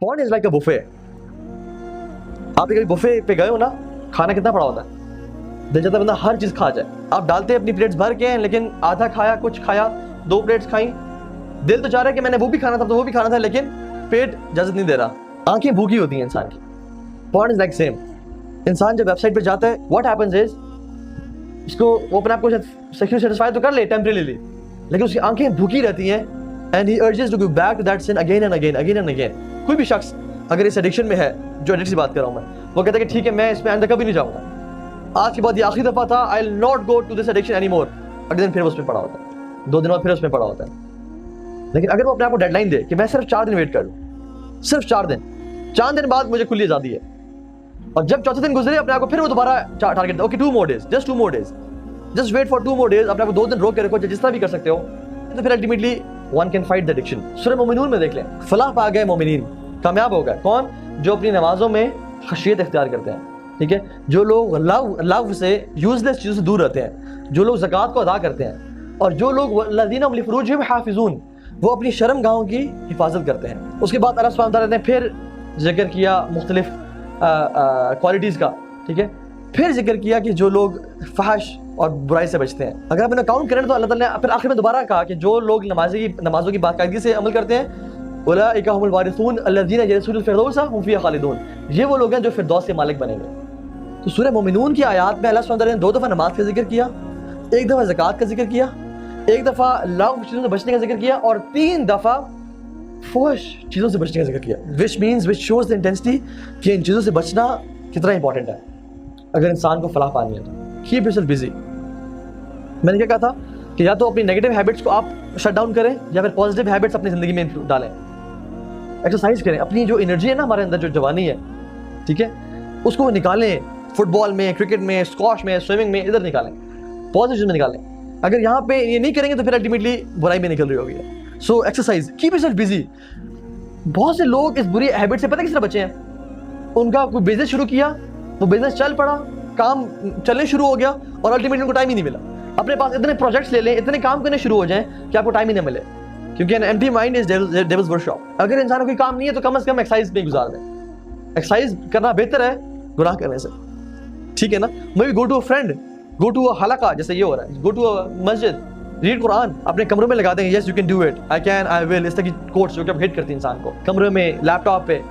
Porn is like a buffet. आप कभी buffet पे गए हो ना, खाना कितना पड़ा होता है, दिल चाहता है बंदा हर चीज खा जाए। आप डालते हैं अपनी प्लेट्स भर के, लेकिन आधा खाया, कुछ खाया, 2 प्लेट्स खाई, दिल तो चाह रहा है कि मैंने वो भी खाना था तो वो भी खाना था, लेकिन पेट इजाजत नहीं दे रहा। आंखें भूखी होती हैं इंसान की। Porn is like same. इंसान जब वेबसाइट पर जाता है, व्हाट हैपेंस इज, इसको वो अपने आप को सेक्सुअली सेटिस्फाई तो कर ले टेम्परेरीली, लेकिन उसकी आंखें भूखी रहती हैं and he urges to go back to that sin again and again, again and again. कोई भी शख्स अगर इस एडिक्शन में है, जो एडिक्शन की बात कर रहा हूं मैं, वो कहता है कि ठीक है मैं इसमें अंदर कभी नहीं जाऊंगा, आज के बाद ये आखिरी दफा था, I will not go to this addiction any more. अगले दिन फिर उसमें पड़ा होता है, 2 दिन बाद फिर उसमें पड़ा होता है। लेकिन अगर वो अपने आप को डेडलाइन दे कि मैं सिर्फ 4 दिन वेट कर लूं, सिर्फ 4 दिन बाद मुझे खुली आजादी है, और जब चौथे दिन गुजरे अपने आप को फिर वो दोबारा target, okay 2 more days, just 2 more days, just wait for 2 more days, अपने आप को 2 दिन रोक के रखो, जिस तरह भी कर सकते हो, तो फिर ultimately one can fight the addiction. सूरह मोमिनून में देख लें, फलाह पा गए मोमिनीन, कामयाब हो गए कौन, जो अपनी नमाजों में खशियत इख्तियार करते हैं, ठीक है, जो लोग लव से, यूजलेस चीज़ों से दूर रहते हैं, जो लोग ज़कात को अदा करते हैं, और जो लोग लज़ीना हुम लिफ़ुरूजिहिम हाफ़िज़ून, वो अपनी शर्म गाहों की हिफाजत करते हैं। उसके बाद अल्लाह सुब्हानहू व तआला ने फिर जिक्र किया मुख्तलिफ क्वालिटीज़ का, ठीक है, फिर जिक्र किया कि जो लोग फहश और बुराई से बचते हैं। अगर आप इन्हें काउंट करें तो अल्लाह ताला ने फिर आखिर में दोबारा कहा कि जो लोग नमाजों की बाकायदगी से अमल करते हैं, उलाइका हुमुल वारिसून अल्लज़ीना यरिसूनल फ़िरदौस हुम फ़ीहा ख़ालिदून, ये वो लोग हैं जो फिरदौस के मालिक बनेंगे। तो सूरह मोमिनून की आयत में अल्लाह सुब्हानहू व तआला ने 2 दफ़ा नमाज का जिक्र किया, 1 दफ़ा ज़कात का जिक्र किया, 1 दफ़ा लव चीज़ों से बचने का जिक्र किया, और 3 दफ़ा फहश चीज़ों से बचने का जिक्र किया। विच शोज़ द इंटेंसिटी कि इन चीज़ों से बचना कितना इंपॉर्टेंट है अगर इंसान को फलाह पानी है तो। Keep yourself busy. मैंने क्या कहा था कि या तो अपनी नेगेटिव हैबिट्स को आप शट डाउन करें, या फिर पॉजिटिव हैबिट्स अपनी ज़िंदगी में डालें। एक्सरसाइज करें, अपनी जो एनर्जी है ना हमारे अंदर, जो जवानी है, ठीक है, उसको निकालें, फुटबॉल में, क्रिकेट में, स्क्वॉश में, स्विमिंग में, इधर निकालें, पॉजिटिव में निकालें। अगर यहाँ पे ये नहीं करेंगे तो फिर अल्टीमेटली बुराई में निकल रही होगी। So exercise, keep yourself busy. बहुत से लोग इस बुरी हैबिट से पता किस तरह बचे हैं, उनका कोई बिजनेस शुरू किया, वो बिजनेस चल पड़ा, काम चलने शुरू हो गया, और अल्टीमेटली उनको टाइम ही नहीं मिला। अपने पास इतने प्रोजेक्ट्स ले लें, इतने काम करने शुरू हो जाएं कि आपको टाइम ही नहीं मिले, क्योंकि an empty mind is devils workshop. अगर इंसान को कोई काम नहीं है तो कम से कम एक्सरसाइज में गुजार दें। एक्सरसाइज करना बेहतर है गुनाह करने से, ठीक है ना। Maybe go to a friend, go to a हलका, जैसे ये हो रहा है, गो टू अ मस्जिद, रीड कुरान, अपने कमरों में लगा देंगे, yes you can do it, I can, I will, इस तरह की कोट्स जो कि हिट करती है इंसान को, कमरे में, लैपटॉप पे।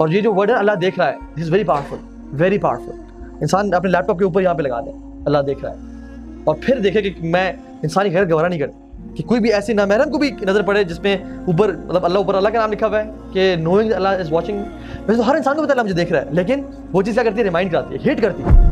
और ये जो वर्ड है अल्लाह देख रहा है, this is very powerful, very powerful. इंसान अपने लैपटॉप के ऊपर यहाँ पे लगा दे, अल्लाह देख रहा है, और फिर देखे कि मैं इंसानी गैर गवारा नहीं करती, कि कोई भी ऐसी नामहरम को भी नजर पड़े जिसमें ऊपर, मतलब अल्लाह ऊपर अल्लाह का नाम लिखा हुआ है कि नोइंग अल्लाह इज वॉचिंग। वैसे तो हर इंसान को पता है अल्लाह मुझे देख रहा है, लेकिन वो चीज़ क्या करती है, रिमाइंड कराती है, हिट करती है।